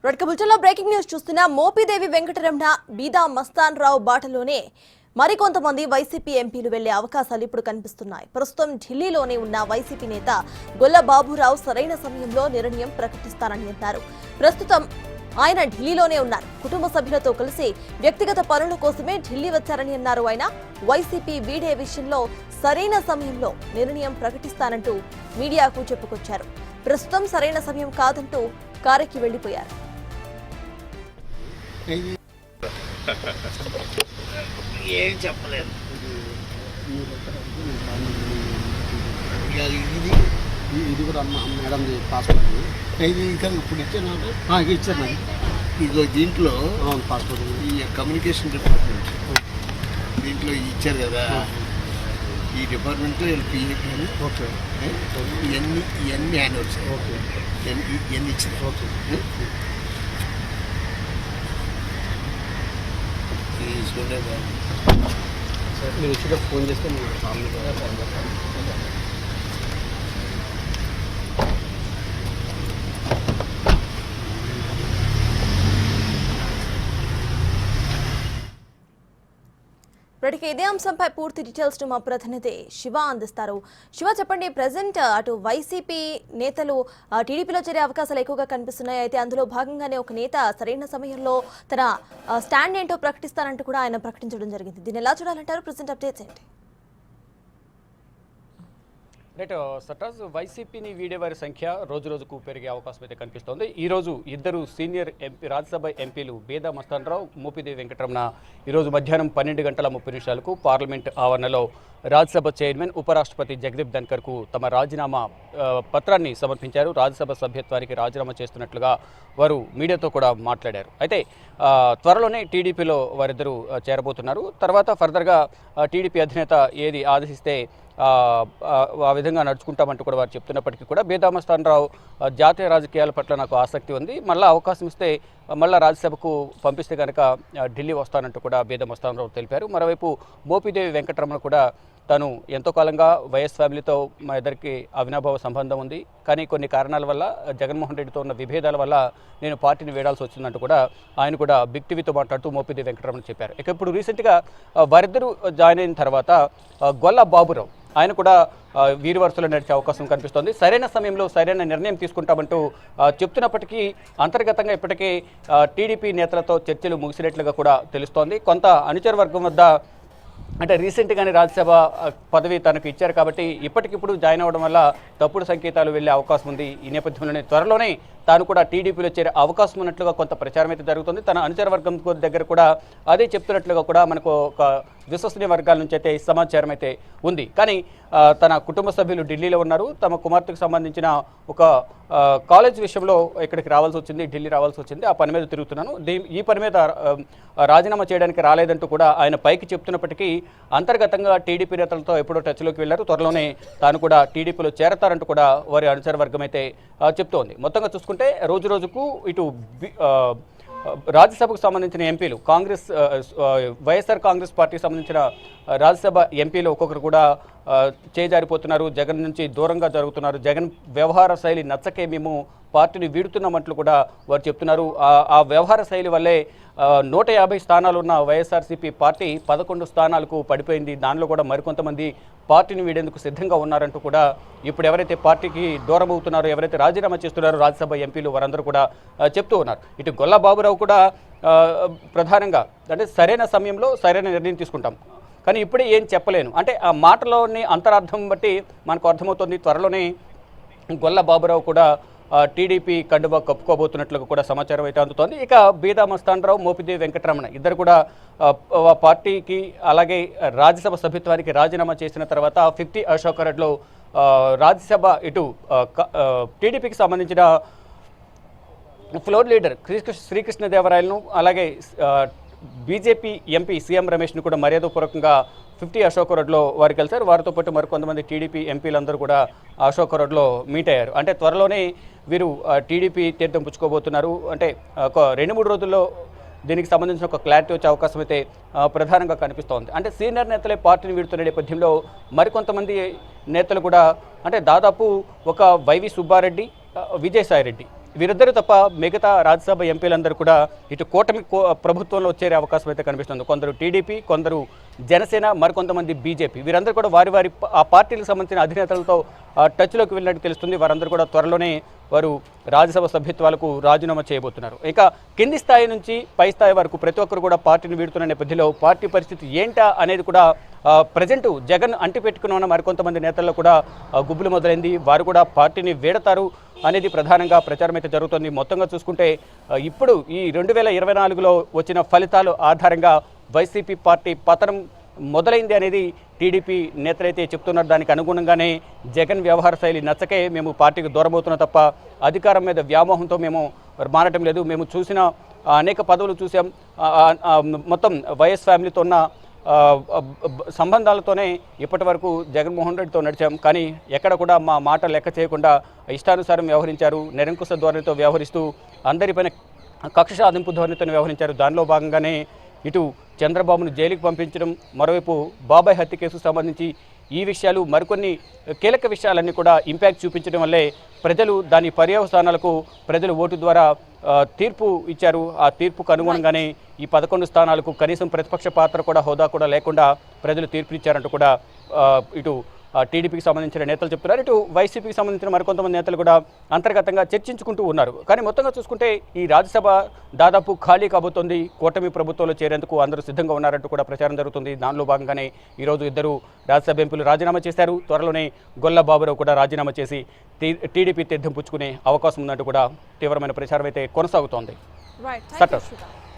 రొడ్కబుల్టలో breaking news చూస్తున్న మోపిదేవి వెంకటరమణ బీదా మస్తాన్ రావు బాటలోనే మరికొంతమంది వైసీపీ ఎంపీలు వెళ్లే అవకాశాలు ఇప్పుడు కనిపిస్తున్నాయి. ప్రస్తుతం ఢిల్లీలోనే ఉన్న వైసీపీ నేత గొల్ల బాబురావు సరైన సమయంలో నిర్ణయం ప్రకటిస్తారని అన్నారు. ప్రస్తుతం ఆయన ఢిల్లీలోనే ఉన్నారు. కుటుంబ సభ్యులతో కలిసి వ్యక్తిగత పనుల కోసమే ఢిల్లీ వచ్చారని అన్నారు. ఆయన వైసీపీ వీడే విషయంలో సరైన సమయంలో నిర్ణయం ప్రకటిస్తానంటూ మీడియాకు చెప్పుకొచ్చారు. ప్రస్తుతం సరైన సమయం కాదంటూ కారెక్కి వెళ్లిపోయారు. ఏం చెప్పలేదు. ఇది కూడా మేడం పాస్పోర్ట్ ఇది ఇప్పుడు ఇచ్చాను ఇచ్చారు. ఇదిగో దీంట్లో పాస్పోర్ట్ ఈ కమ్యూనికేషన్ డిపార్ట్మెంట్ దీంట్లో ఇచ్చారు కదా, ఈ డిపార్ట్మెంట్లో పిఏపీ ఓకే ఇవన్నీ హ్యాండ్ ఓవర్స్ ఓకే ఇవన్నీ ఇచ్చారు. ఓకే తీసుకుంటే సార్ మీరు వచ్చేటప్పుడు ఫోన్ చేస్తే నేను ఫ్యామిలీ ఇప్పటికే ఇదే అంశంపై పూర్తి డీటెయిల్స్ మా ప్రతినిధి శివ అందిస్తారు. శివ, చెప్పండి, ప్రజెంట్ అటు వైసీపీ నేతలు టీడీపీలో చేరే అవకాశాలు ఎక్కువగా కనిపిస్తున్నాయి. అయితే అందులో భాగంగానే ఒక నేత సరైన సమయంలో తన స్టాండ్ ఏంటో ప్రకటిస్తానంటూ కూడా ఆయన ప్రకటించడం జరిగింది. దీన్ని ఎలా చూడాలంటారు? ప్రజెంట్ అప్డేట్స్ ఏంటి? రైట్ సటాజ్, వైసీపీని వీడేవారి సంఖ్య రోజు రోజుకు పెరిగే అవకాశం అయితే కనిపిస్తోంది. ఈరోజు ఇద్దరు సీనియర్ ఎంపీ రాజ్యసభ ఎంపీలు బీదా మస్తాన్ రావు, మోపిదేవి వెంకటరమణ ఈరోజు మధ్యాహ్నం 12:30 పార్లమెంట్ ఆవరణలో రాజ్యసభ చైర్మన్ ఉపరాష్ట్రపతి జగదీప్ ధన్కర్కు తమ రాజీనామా పత్రాన్ని సమర్పించారు. రాజ్యసభ సభ్యత్వానికి రాజీనామా చేస్తున్నట్లుగా వారు మీడియాతో కూడా మాట్లాడారు. అయితే త్వరలోనే టీడీపీలో వారిద్దరూ చేరబోతున్నారు. తర్వాత ఫర్దర్గా టీడీపీ అధినేత ఏది ఆదేశిస్తే ఆ విధంగా నడుచుకుంటామంటూ కూడా వారు చెప్తున్నప్పటికీ కూడా బీదా మస్తాన్ రావు జాతీయ రాజకీయాల పట్ల నాకు ఆసక్తి ఉంది, మళ్ళీ అవకాశం ఇస్తే మళ్ళీ రాజ్యసభకు పంపిస్తే కనుక ఢిల్లీ వస్తానంటూ కూడా బీదా మస్తాన్ రావు తెలిపారు. మరోవైపు మోపిదేవి వెంకటరమణ కూడా తను ఎంతో కాలంగా వైఎస్ ఫ్యామిలీతో మా ఇద్దరికి అవినాభావ సంబంధం ఉంది, కానీ కొన్ని కారణాల వల్ల జగన్మోహన్ రెడ్డితో ఉన్న విభేదాల వల్ల నేను పార్టీని వీడాల్సి వచ్చిందంటూ కూడా ఆయన కూడా బిగ్ టీవీతో మాట్లాడుతూ మోపిదేవి వెంకటరమణ చెప్పారు. ఇక ఇప్పుడు రీసెంట్గా వారిద్దరూ జాయిన్ అయిన తర్వాత గొల్ల బాబురావు ఆయన కూడా వీరి వరుసలో నడిచే అవకాశం కనిపిస్తోంది. సరైన సమయంలో సరైన నిర్ణయం తీసుకుంటామంటూ చెప్తున్నప్పటికీ అంతర్గతంగా ఇప్పటికే టీడీపీ నేతలతో చర్చలు ముగిసినట్లుగా కూడా తెలుస్తోంది. కొంత అనుచర వర్గం వద్ద అంటే రీసెంట్గానే రాజ్యసభ పదవి తనకు ఇచ్చారు కాబట్టి ఇప్పటికిప్పుడు జాయిన్ అవ్వడం వల్ల తప్పుడు సంకేతాలు వెళ్ళే అవకాశం ఉంది. ఈ నేపథ్యంలోనే త్వరలోనే తాను కూడా టీడీపీలో చేరే అవకాశం ఉన్నట్లుగా కొంత ప్రచారం అయితే జరుగుతుంది. తన అనుచర వర్గం దగ్గర కూడా అదే చెప్తున్నట్లుగా కూడా మనకు ఒక విశ్వసనీయ వర్గాల నుంచి అయితే సమాచారం అయితే ఉంది. కానీ తన కుటుంబ సభ్యులు ఢిల్లీలో ఉన్నారు. తమ కుమార్తెకు సంబంధించిన ఒక కాలేజ్ విషయంలో ఇక్కడికి రావాల్సి వచ్చింది, ఢిల్లీ రావాల్సి వచ్చింది. ఆ పని మీద తిరుగుతున్నాను, ఈ పని మీద రాజీనామా చేయడానికి రాలేదంటూ కూడా ఆయన పైకి చెప్తున్నప్పటికీ అంతర్గతంగా టీడీపీ నేతలతో ఎప్పుడో టచ్లోకి వెళ్లారు. త్వరలోనే తాను కూడా టీడీపీలో చేరతారంటూ కూడా వారి అనుచర వర్గం అయితే చెప్తోంది. మొత్తంగా చూసుకుంటే రోజు రోజుకు ఇటు రాజ్యసభకు సంబంధించిన ఎంపీలు కాంగ్రెస్ వైఎస్ఆర్ కాంగ్రెస్ పార్టీకి సంబంధించిన రాజ్యసభ ఎంపీలు ఒక్కొక్కరు కూడా చేజారిపోతున్నారు, జగన్ నుంచి దూరంగా జరుగుతున్నారు. జగన్ వ్యవహార శైలి నచ్చకే మేము పార్టీని వీడుతున్నామంటూ కూడా వారు చెప్తున్నారు. ఆ వ్యవహార శైలి వల్లే 150 స్థానాలు ఉన్న వైఎస్ఆర్సీపీ పార్టీ 11 స్థానాలకు పడిపోయింది. దానిలో కూడా మరికొంతమంది పార్టీని వీడేందుకు సిద్ధంగా ఉన్నారంటూ కూడా ఇప్పుడు ఎవరైతే పార్టీకి దూరం అవుతున్నారో, ఎవరైతే రాజీనామా చేస్తున్నారో రాజ్యసభ ఎంపీలు వారందరూ కూడా చెప్తూ ఉన్నారు. ఇటు గొల్ల బాబురావు కూడా ప్రధానంగా అంటే సరైన సమయంలో సరైన నిర్ణయం తీసుకుంటాం, కానీ ఇప్పుడే ఏం చెప్పలేను అంటే ఆ మాటలోని అంతరార్థం బట్టి మనకు అర్థమవుతుంది. త్వరలోనే గొల్ల బాబురావు కూడా టీడీపీ కండువా కప్పుకోబోతున్నట్లుగా కూడా సమాచారం అయితే అందుతోంది. ఇక బీదా మస్తాన్ రావు, మోపిదేవి వెంకటరమణ ఇద్దరు కూడా పార్టీకి అలాగే రాజ్యసభ సభ్యత్వానికి రాజీనామా చేసిన తర్వాత 50 అశోక్ అరెడ్లో రాజ్యసభ ఇటు టీడీపీకి సంబంధించిన ఫ్లోర్ లీడర్ శ్రీకృష్ణదేవరాయలను అలాగే బీజేపీ ఎంపీ సీఎం రమేష్ను కూడా మర్యాదపూర్వకంగా 50 అశోక్ రోడ్లో వారు కలిశారు. వారితో పాటు మరికొంతమంది టీడీపీ ఎంపీలందరూ కూడా అశోక్ రోడ్లో మీట్ అయ్యారు. అంటే త్వరలోనే వీరు టీడీపీ తీర్థం పుచ్చుకోబోతున్నారు. అంటే ఒక 2-3 రోజుల్లో దీనికి సంబంధించిన ఒక క్లారిటీ వచ్చే అవకాశం అయితే ప్రధానంగా కనిపిస్తోంది. అంటే సీనియర్ నేతలే పార్టీని వీడుతున్న నేపథ్యంలో మరికొంతమంది నేతలు కూడా అంటే దాదాపు ఒక వైవి సుబ్బారెడ్డి, విజయసాయిరెడ్డి వీరిద్దరు తప్ప మిగతా రాజ్యసభ ఎంపీలందరూ కూడా ఇటు కూటమి ప్రభుత్వంలో చేరే అవకాశం అయితే కనిపిస్తుంది. కొందరు టీడీపీ, కొందరు జనసేన, మరికొంతమంది బీజేపీ. వీరందరూ కూడా వారి వారి ఆ పార్టీలకు సంబంధించిన అధినేతలతో టచ్లోకి వెళ్ళినట్టు తెలుస్తుంది. వారందరూ కూడా త్వరలోనే వారు రాజ్యసభ సభ్యత్వాలకు రాజీనామా చేయబోతున్నారు. ఇక కింది స్థాయి నుంచి పై స్థాయి వరకు ప్రతి ఒక్కరు కూడా పార్టీని వీడుతున్న నేపథ్యంలో పార్టీ పరిస్థితి ఏంటా అనేది కూడా ప్రజెంట్ జగన్ అంటిపెట్టుకుని ఉన్న మరికొంతమంది నేతల్లో కూడా గుబులు మొదలైంది. వారు కూడా పార్టీని వీడతారు అనేది ప్రధానంగా ప్రచారం అయితే జరుగుతుంది. మొత్తంగా చూసుకుంటే ఇప్పుడు ఈ 2024లో వచ్చిన ఫలితాలు ఆధారంగా వైసీపీ పార్టీ పతనం మొదలైంది అనేది టీడీపీ నేతలైతే చెప్తున్నారు. దానికి అనుగుణంగానే జగన్ వ్యవహార శైలి నచ్చకే మేము పార్టీకి దూరమవుతున్నాం తప్ప అధికారం మీద వ్యామోహంతో మేము మారటం లేదు. మేము చూసిన అనేక పదవులు చూసాం. మొత్తం వైఎస్ ఫ్యామిలీతో ఉన్న సంబంధాలతోనే ఇప్పటి వరకు జగన్మోహన్ రెడ్డితో నడిచాం. కానీ ఎక్కడ కూడా మా మాట లెక్క చేయకుండా ఇష్టానుసారం వ్యవహరించారు. నిరంకుశ ధోరణితో వ్యవహరిస్తూ అందరిపైన కక్ష సాధింపు ధోరణితో వ్యవహరించారు. దానిలో భాగంగానే ఇటు చంద్రబాబును జైలుకి పంపించడం, మరోవైపు బాబాయ్ హత్య కేసుకు సంబంధించి ఈ విషయాలు మరికొన్ని కీలక విషయాలన్నీ కూడా ఇంపాక్ట్ చూపించడం వల్లే ప్రజలు దాని పర్యవసానాలకు ప్రజలు ఓటు ద్వారా తీర్పు ఇచ్చారు. ఆ తీర్పుకు అనుగుణంగానే ఈ 11 స్థానాలకు కనీసం ప్రతిపక్ష పాత్ర కూడా హోదా కూడా లేకుండా ప్రజలు తీర్పునిచ్చారంటూ కూడా ఇటు టీడీపీకి సంబంధించిన నేతలు చెప్తున్నారు. ఇటు వైసీపీకి సంబంధించిన మరికొంతమంది నేతలు కూడా అంతర్గతంగా చర్చించుకుంటూ ఉన్నారు. కానీ మొత్తంగా చూసుకుంటే ఈ రాజ్యసభ దాదాపు ఖాళీ కాబోతోంది. కూటమి ప్రభుత్వంలో చేరేందుకు అందరూ సిద్ధంగా ఉన్నారంటూ కూడా ప్రచారం జరుగుతుంది. దానిలో భాగంగానే ఈరోజు ఇద్దరు రాజ్యసభ ఎంపీలు రాజీనామా చేశారు. త్వరలోనే గొల్ల బాబురావు కూడా రాజీనామా చేసి టీడీపీ తీర్థం పుచ్చుకునే అవకాశం ఉందంటూ కూడా తీవ్రమైన ప్రచారం అయితే కొనసాగుతోంది. Right. Thank you, Satas. Shudha.